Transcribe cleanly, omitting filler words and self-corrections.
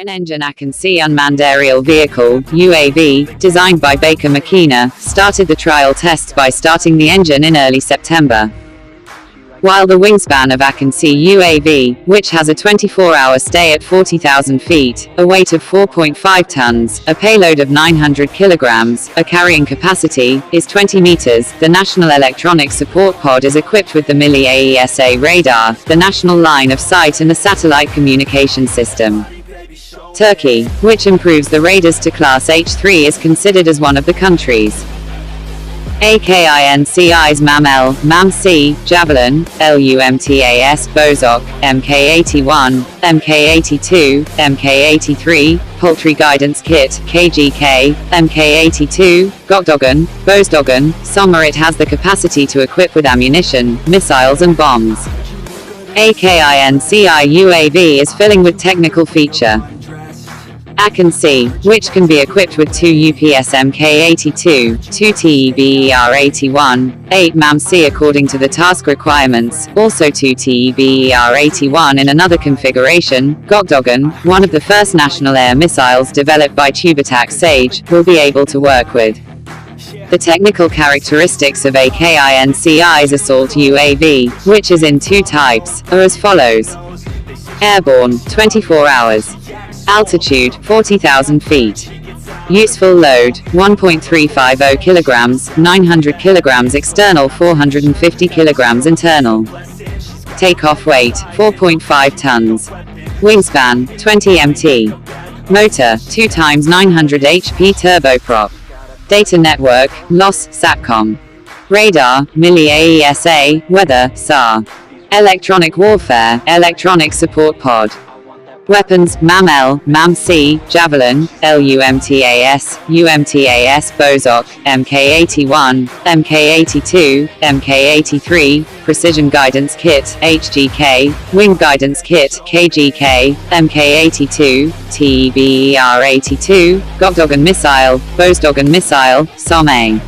Twin-engine AKINCITURKEY unmanned aerial vehicle (UAV), designed by Baker McKenna, started the trial tests by starting the engine in early September. While the wingspan of AKINCITURKEY UAV, which has a 24-hour stay at 40,000 feet, a weight of 4.5 tons, a payload of 900 kilograms, a carrying capacity, is 20 meters, the National Electronic Support Pod is equipped with the AESA radar, the National Line of Sight and a satellite communication system. Turkey, which improves the radars to Class H3, is considered as one of the country's AKINCITURKEY's MAM-L, MAM-C, Javelin, LUMTAS, Bozok, Mk81, Mk82, Mk83, Poultry Guidance Kit, KGK, Mk82, Gokdogan, Bozdogan, Sommer. It has the capacity to equip with ammunition, missiles and bombs. AKINCITURKEY UAV is filling with technical feature. AKINCITURKEY, which can be equipped with 2 UPS Mk82, 2 TEBER-81, 8 MAM-C according to the task requirements, also 2 TEBER-81 in another configuration. Gokdogan, one of the first national air missiles developed by Tubatak Sage, will be able to work with. The technical characteristics of AKINCITURKEY's assault UAV, which is in 2 types, are as follows. Airborne, 24 hours. Altitude, 40,000 feet. Useful load, 1.350 kilograms, 900 kilograms external, 450 kilograms internal. Takeoff weight, 4.5 tons. Wingspan, 20 mt. Motor, 2 times 900 HP turboprop. Data network, LOS, SATCOM. Radar, AESA, weather, SAR. Electronic warfare, electronic support pod. Weapons, MAM-L, MAM-C, Javelin, LUMTAS, UMTAS, Bozok, Mk81, Mk82, Mk83, Precision Guidance Kit, HGK, Wing Guidance Kit, KGK, Mk82, TEBER-82, Gokdogan Missile, Bozdogan Missile, SOM-A.